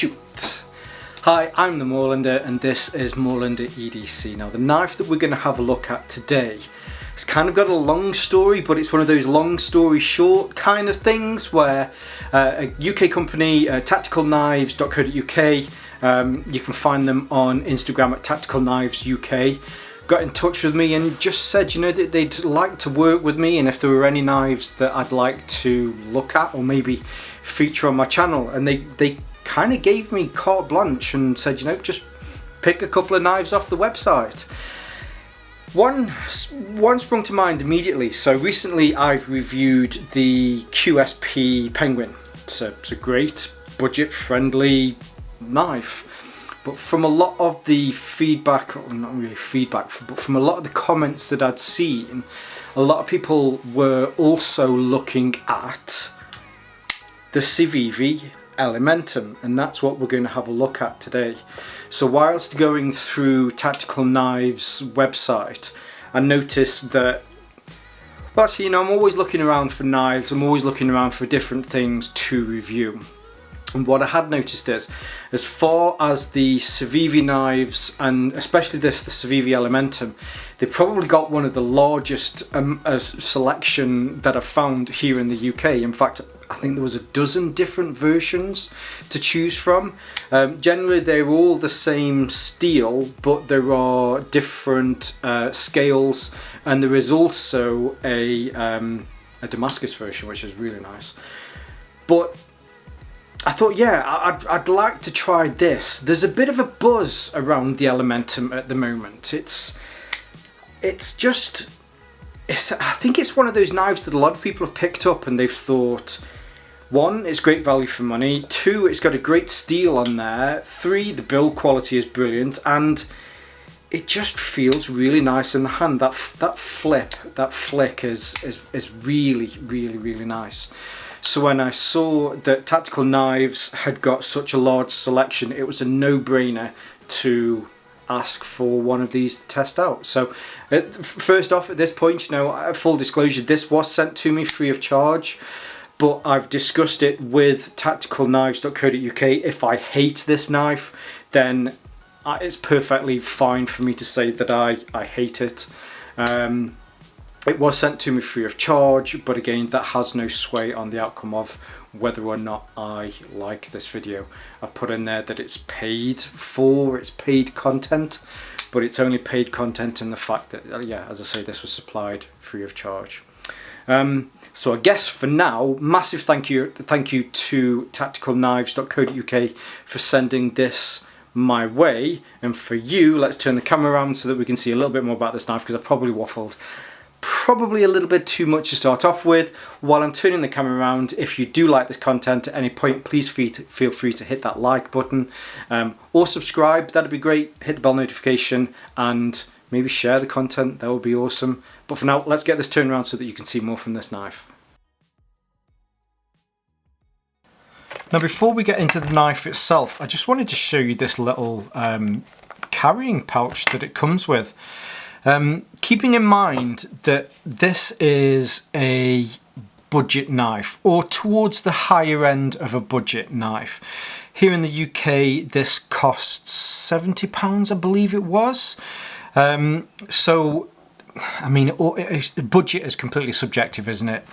shoot. Hi, I'm the Moorlander and this is Moorlander EDC. Now the knife that we're going to have a look at today, it's kind of got a long story, but it's one of those long story short kind of things where a UK company, tacticalknives.co.uk, you can find them on Instagram at tacticalknivesuk, got in touch with me and just said, you know, that they'd like to work with me and if there were any knives that I'd like to look at or maybe feature on my channel. And they kind of gave me carte blanche and said, you know, just pick a couple of knives off the website. One sprung to mind immediately. So recently I've reviewed the QSP Penguin. It's a great budget friendly knife. But from a lot of the feedback, or not really feedback, but from a lot of the comments that I'd seen, a lot of people were also looking at the Civivi Elementum, and that's what we're going to have a look at today. So whilst going through Tactical Knives website, I noticed that, well actually, you know, I'm always looking around for knives, I'm always looking around for different things to review. And what I had noticed is, as far as the Civivi knives, and especially the Civivi Elementum, they've probably got one of the largest selection that I've found here in the UK. In fact, I think there was a dozen different versions to choose from. Generally, they're all the same steel, but there are different scales, and there is also a Damascus version, which is really nice. But I thought, yeah, I'd like to try this. There's a bit of a buzz around the Elementum at the moment. I think it's one of those knives that a lot of people have picked up and they've thought, one, it's great value for money. Two, it's got a great steel on there. Three, the build quality is brilliant, and it just feels really nice in the hand. That flick is really, really, really nice. So when I saw that Tactical Knives had got such a large selection, it was a no-brainer to ask for one of these to test out. So first off, at this point, you know, full disclosure, this was sent to me free of charge, but I've discussed it with tacticalknives.co.uk. If I hate this knife, then it's perfectly fine for me to say that I hate it. It was sent to me free of charge, but again, that has no sway on the outcome of whether or not I like this video. I've put in there that it's paid for, it's paid content, but it's only paid content in the fact that, yeah, as I say, this was supplied free of charge. So I guess for now, massive thank you to tacticalknives.co.uk for sending this my way. And for you, let's turn the camera around so that we can see a little bit more about this knife, because I probably waffled probably a little bit too much to start off with. While I'm turning the camera around, if you do like this content at any point, please feel free to hit that like button or subscribe. That'd be great. Hit the bell notification and maybe share the content. That would be awesome. But for now, let's get this turned around so that you can see more from this knife. Now before we get into the knife itself, I just wanted to show you this little carrying pouch that it comes with. Keeping in mind that this is a budget knife, or towards the higher end of a budget knife. Here in the UK this costs £70, I believe it was. So I mean, budget is completely subjective, isn't it?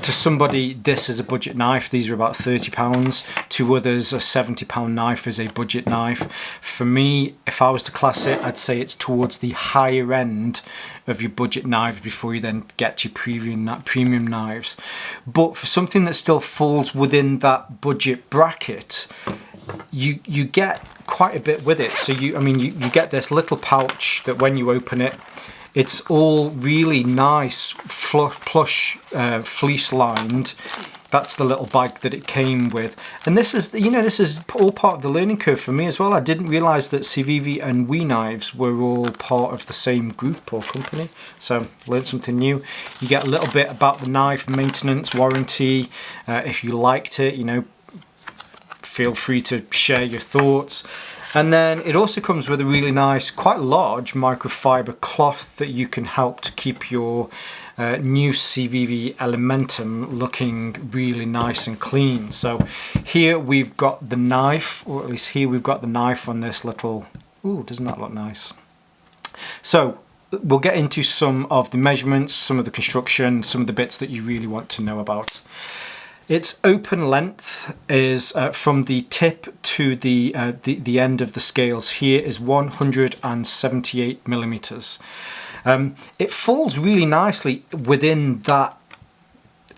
To somebody, this is a budget knife. These are about £30. To others, a £70 knife is a budget knife. For me, if I was to class it, I'd say it's towards the higher end of your budget knives before you then get to premium knives. But for something that still falls within that budget bracket, you get quite a bit with it. So you get this little pouch that when you open it, it's all really nice, plush, fleece lined. That's the little bag that it came with. And this is, you know, this is all part of the learning curve for me as well. I didn't realise that Civivi and We Knives were all part of the same group or company. So learned something new. You get a little bit about the knife, maintenance, warranty. If you liked it, you know, feel free to share your thoughts. And then it also comes with a really nice, quite large microfiber cloth that you can help to keep your new Civivi Elementum looking really nice and clean. So here we've got the knife, or at least here we've got the knife on this little, ooh, doesn't that look nice? So we'll get into some of the measurements, some of the construction, some of the bits that you really want to know about. Its open length is from the tip to the end of the scales here is 178 millimeters. It falls really nicely within that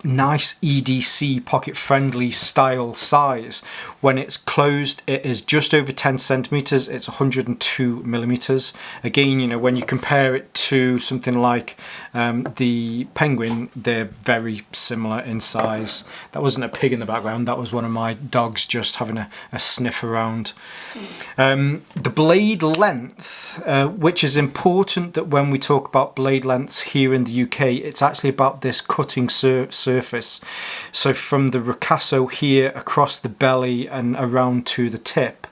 nice EDC pocket-friendly style size. When it's closed, it is just over 10 centimeters. It's 102 millimeters. Again, you know, when you compare it to something like the Penguin, they're very similar in size. That wasn't a pig in the background. That was one of my dogs just having a sniff around. The blade length, which is important that when we talk about blade lengths here in the UK, it's actually about this cutting surface. So from the ricasso here across the belly and around to the tip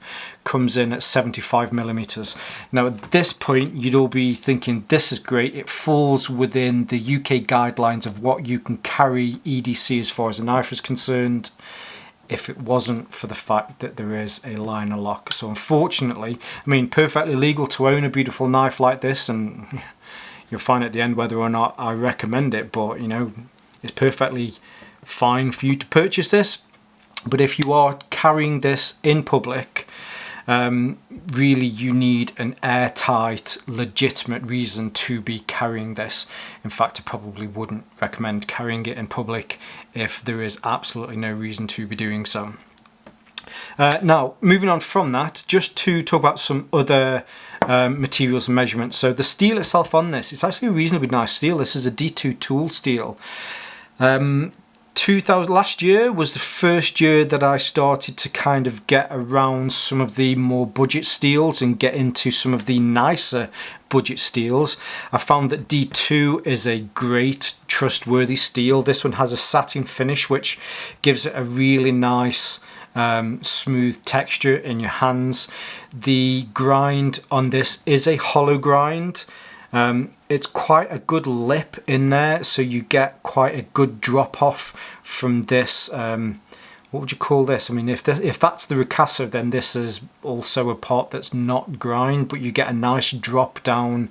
comes in at 75 millimeters. Now at this point you'd all be thinking this is great, it falls within the UK guidelines of what you can carry EDC as far as a knife is concerned, if it wasn't for the fact that there is a liner lock. So unfortunately, I mean, perfectly legal to own a beautiful knife like this, and you'll find at the end whether or not I recommend it, but you know, it's perfectly fine for you to purchase this. But if you are carrying this in public, really you need an airtight, legitimate reason to be carrying this. In fact, I probably wouldn't recommend carrying it in public if there is absolutely no reason to be doing so. Now, moving on from that, just to talk about some other materials and measurements. So the steel itself on this, it's actually a reasonably nice steel. This is a D2 tool steel. Last year was the first year that I started to kind of get around some of the more budget steels and get into some of the nicer budget steels. I found that D2 is a great trustworthy steel. This one has a satin finish which gives it a really nice smooth texture in your hands. The grind on this is a hollow grind. It's quite a good lip in there, so you get quite a good drop off from this. What would you call this? I mean, if that's the ricasso, then this is also a part that's not grind, but you get a nice drop down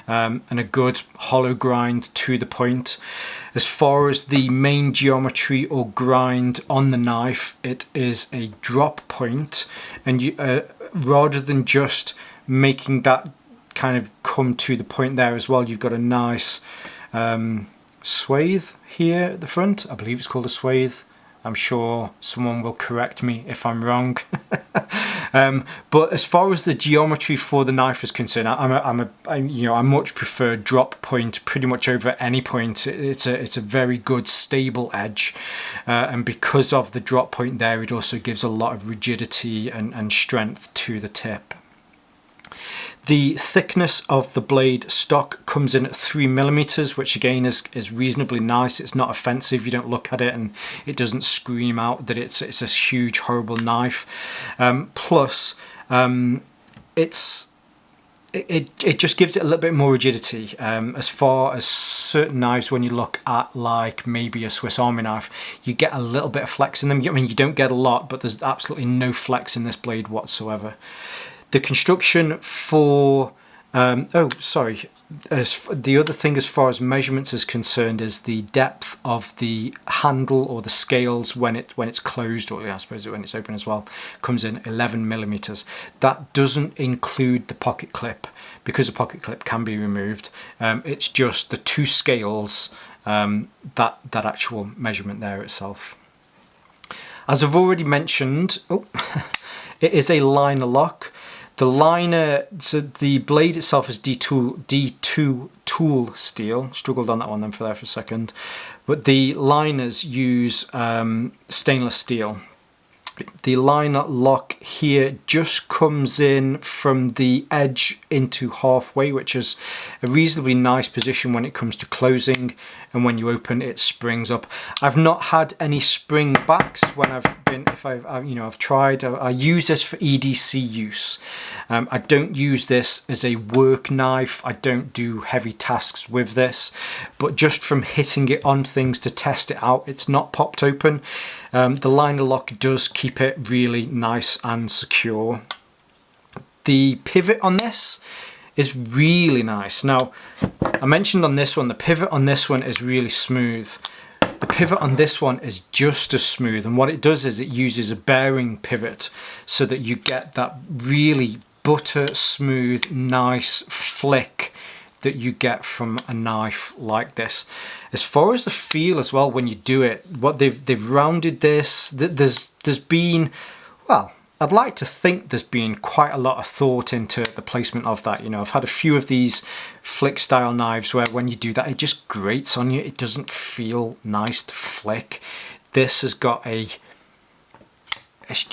and a good hollow grind to the point. As far as the main geometry or grind on the knife, it is a drop point, and you rather than just making that kind of come to the point there as well, you've got a nice swathe here at the front. I believe it's called a swathe. I'm sure someone will correct me if I'm wrong. But as far as the geometry for the knife is concerned, I much prefer drop point pretty much over any point. It's a very good stable edge, and because of the drop point there, it also gives a lot of rigidity and strength to the tip. The thickness of the blade stock comes in at 3 millimeters, which again is reasonably nice. It's not offensive. You don't look at it and it doesn't scream out that it's a huge, horrible knife. Plus, it just gives it a little bit more rigidity. As far as certain knives, when you look at like maybe a Swiss Army knife, you get a little bit of flex in them. I mean, you don't get a lot, but there's absolutely no flex in this blade whatsoever. The construction for, the other thing as far as measurements is concerned is the depth of the handle or the scales when it's closed, or I suppose when it's open as well, comes in 11 millimeters. That doesn't include the pocket clip, because the pocket clip can be removed. It's just the two scales, that actual measurement there itself. As I've already mentioned, it is a liner lock. The liner, so the blade itself is D2 tool steel. Struggled on that one then for a second. But the liners use stainless steel. The liner lock here just comes in from the edge into halfway, which is a reasonably nice position when it comes to closing, and when you open it springs up. I've not had any spring backs when I've tried. I use this for EDC use. I don't use this as a work knife. I don't do heavy tasks with this, but just from hitting it on things to test it out, it's not popped open. The liner lock does keep it really nice and secure. The pivot on this is really nice. Now, I mentioned on this one, the pivot on this one is really smooth. The pivot on this one is just as smooth, and what it does is it uses a bearing pivot so that you get that really butter smooth, nice flick that you get from a knife like this. As far as the feel as well, when you do it, what they've rounded this, there's been, well, I'd like to think there's been quite a lot of thought into the placement of that. You know, I've had a few of these flick style knives where when you do that, it just grates on you. It doesn't feel nice to flick. This has got a,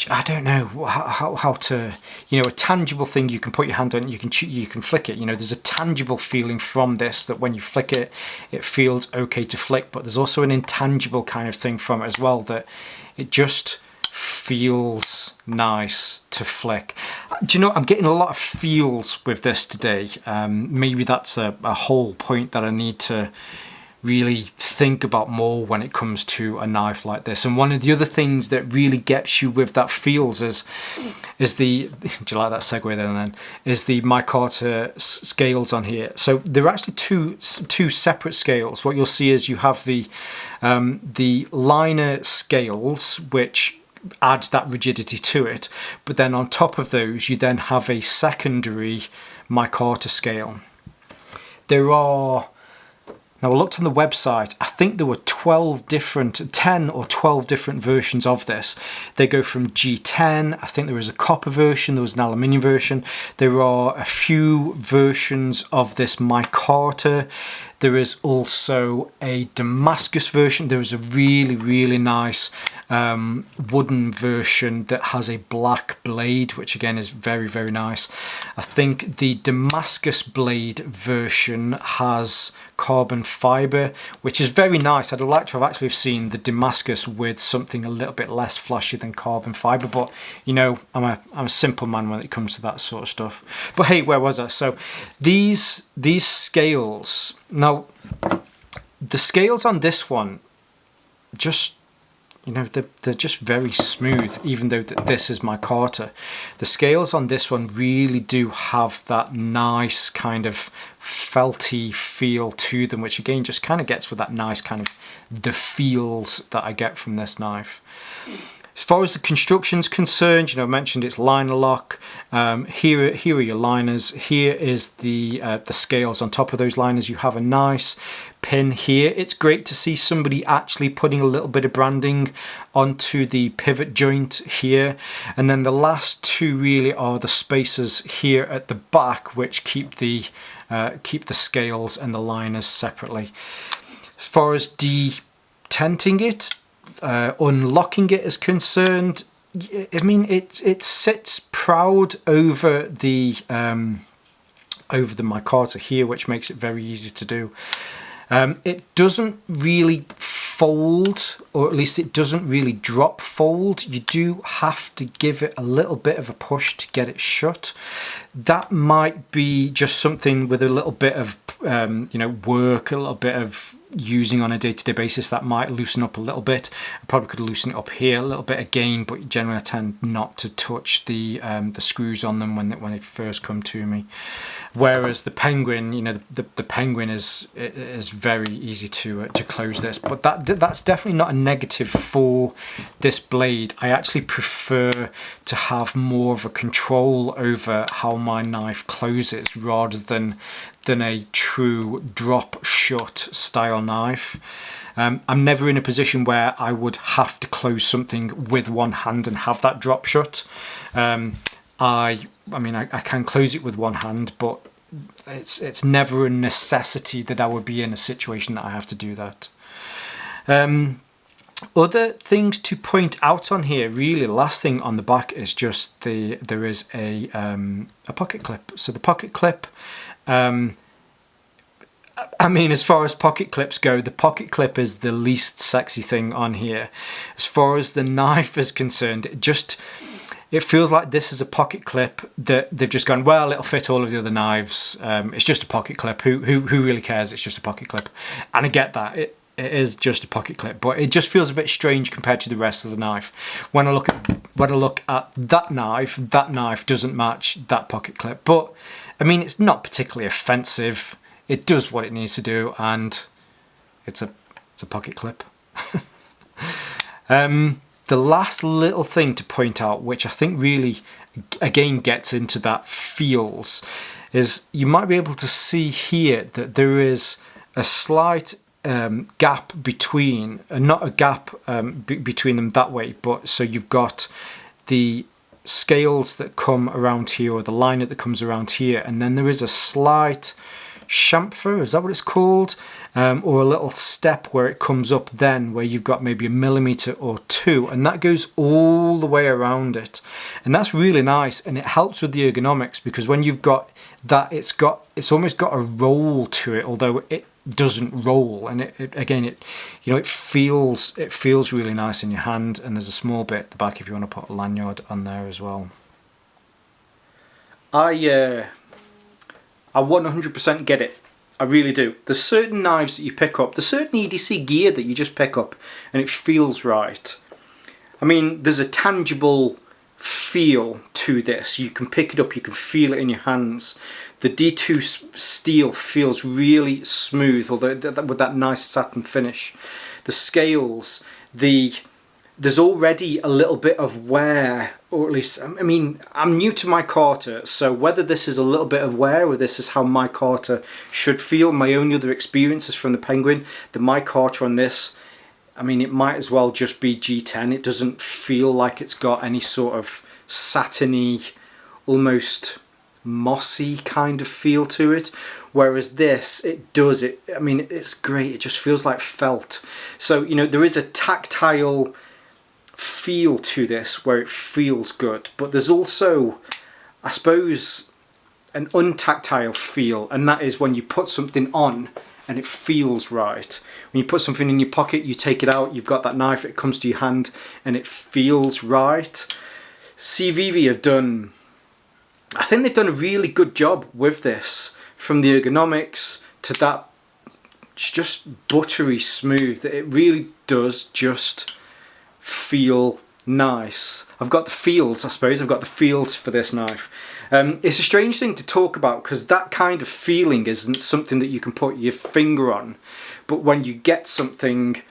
I don't know how to, you know, a tangible thing you can put your hand on, you can flick it. You know, there's a tangible feeling from this that when you flick it, it feels okay to flick, but there's also an intangible kind of thing from it as well, that it just feels nice to flick. Do you know, I'm getting a lot of feels with this today. Maybe that's a whole point that I need to really think about more when it comes to a knife like this. And one of the other things that really gets you with that feels is the, do you like that segue there then, is the micarta scales on here. So there are actually two separate scales. What you'll see is you have the liner scales, which adds that rigidity to it, but then on top of those you then have a secondary micarta scale. There are, now I looked on the website, I think there were 10 or 12 different versions of this. They go from G10, I think there was a copper version, there was an aluminium version, there are a few versions of this micarta. There is also a Damascus version. There is a really nice wooden version that has a black blade, which again is very nice. I think the Damascus blade version has carbon fiber, which is very nice. I'd like to have actually seen the Damascus with something a little bit less flashy than carbon fiber, but you know, I'm a simple man when it comes to that sort of stuff. But hey, where was I? So these scales, now the scales on this one, just, you know, they're just very smooth, even though this is micarta. The scales on this one really do have that nice kind of felty feel to them, which again just kind of gets with that nice kind of the feels that I get from this knife. As far as the construction's concerned, you know, I mentioned it's liner lock. Here are your liners. Here is the scales on top of those liners. You have a nice pin here. It's great to see somebody actually putting a little bit of branding onto the pivot joint here. And then the last two really are the spacers here at the back, which keep the scales and the liners separately. As far as detenting it, unlocking it is concerned, I mean, it sits proud over the micarta here, which makes it very easy to do. It doesn't really fold, or at least it doesn't really drop fold. You do have to give it a little bit of a push to get it shut. That might be just something with a little bit of you know, work, a little bit of using on a day-to-day basis that might loosen up a little bit. I probably could loosen it up here a little bit again, but generally I tend not to touch the screws on them when they first come to me. Whereas the Penguin, you know, the Penguin is very easy to close this, but that's definitely not a negative for this blade. I actually prefer to have more of a control over how my knife closes rather than a true drop shut style knife. I'm never in a position where I would have to close something with one hand and have that drop shut. I mean, I can close it with one hand, but it's never a necessity that I would be in a situation that I have to do that. Other things to point out on here, really, the last thing on the back is just there is a pocket clip. So the pocket clip, I mean, as far as pocket clips go, the pocket clip is the least sexy thing on here. As far as the knife is concerned, it feels like this is a pocket clip that they've just gone, well, it'll fit all of the other knives. It's just a pocket clip. Who really cares? It's just a pocket clip. And I get that. It is just a pocket clip, but it just feels a bit strange compared to the rest of the knife. When I look at that knife doesn't match that pocket clip. But I mean, it's not particularly offensive. It does what it needs to do, and it's a pocket clip. The last little thing to point out, which I think really, again, gets into that feels, is you might be able to see here that there is a slight gap between, not a gap between them that way, but so you've got the scales that come around here, or the liner that comes around here, and then there is a slight chamfer, is that what it's called? Or a little step where it comes up then, where you've got maybe 1 millimeter or 2, and that goes all the way around it. And that's really nice, and it helps with the ergonomics, because when you've got that, it's almost got a roll to it, although it doesn't roll, and it feels really nice in your hand. And there's a small bit at the back if you want to put a lanyard on there as well. I 100% get it. I really do. There's certain knives that you pick up, there's certain EDC gear that you just pick up and it feels right. I mean, there's a tangible feel to this. You can pick it up, you can feel it in your hands. The D2 steel feels really smooth, although with that nice satin finish. The scales, there's already a little bit of wear, or at least, I mean, I'm new to micarta, so whether this is a little bit of wear or this is how micarta should feel, my only other experiences from the Penguin, the micarta on this, I mean, it might as well just be G10. It doesn't feel like it's got any sort of satiny, almost mossy kind of feel to it, whereas this, it does. I mean, it's great. It just feels like felt. So, you know, there is a tactile feel to this where it feels good, but there's also, I suppose, an untactile feel, and that is when you put something on and it feels right. When you put something in your pocket, you take it out, you've got that knife, it comes to your hand and it feels right. Civivi have done, I think they've done a really good job with this, from the ergonomics to that, it's just buttery smooth. It really does just feel nice. I've got the feels, I suppose. I've got the feels for this knife. It's a strange thing to talk about, because that kind of feeling isn't something that you can put your finger on. But when you get something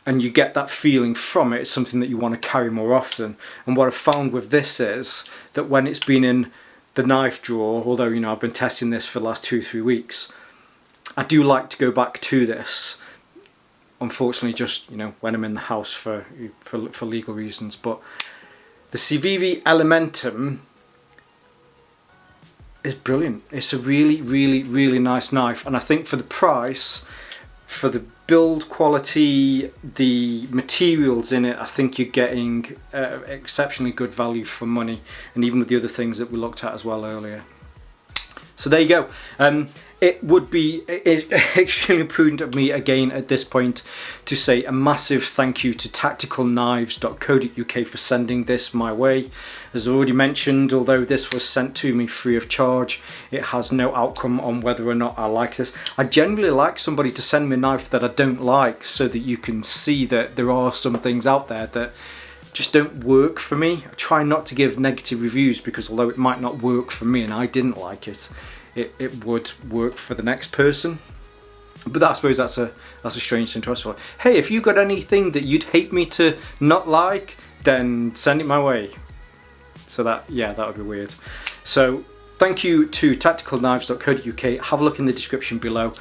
and you get that feeling from it, it's something that you want to carry more often. And what I've found with this is that when it's been in the knife drawer, although, you know, I've been testing this for the last 2-3 weeks, I do like to go back to this. Unfortunately, just, you know, when I'm in the house for legal reasons. But the Civivi Elementum is brilliant. It's a really, really, really nice knife, and I think for the price, for the build quality, the materials in it, I think you're getting exceptionally good value for money, and even with the other things that we looked at as well earlier. So there you go. It would be extremely prudent of me again at this point to say a massive thank you to tacticalknives.co.uk for sending this my way. As already mentioned, although this was sent to me free of charge, it has no outcome on whether or not I like this. I generally like somebody to send me a knife that I don't like, so that you can see that there are some things out there that just don't work for me. I try not to give negative reviews, because although it might not work for me and I didn't like it, it would work for the next person. But I suppose that's a strange thing to ask for. Hey, if you got anything that you'd hate me to not like, then send it my way. So that would be weird. So thank you to tacticalknives.co.uk. Have a look in the description below.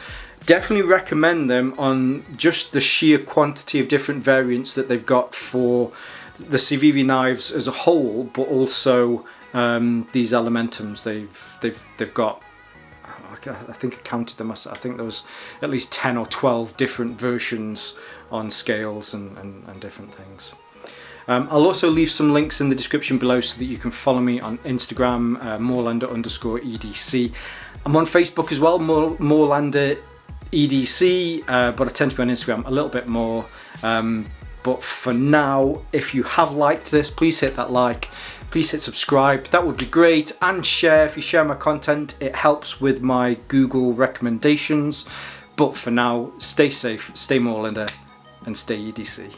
Definitely recommend them on just the sheer quantity of different variants that they've got for the Civivi knives as a whole, but also these Elementums they've got. I I think I counted them. I think there was at least 10 or 12 different versions on scales and different things. I'll also leave some links in the description below so that you can follow me on Instagram, Moorlander_EDC. I'm on Facebook as well, Moorlander EDC, but I tend to be on Instagram a little bit more. But for now, if you have liked this, please hit that like, please hit subscribe, that would be great, and share. If you share my content, it helps with my Google recommendations. But for now, stay safe, stay Moorlander, and stay EDC.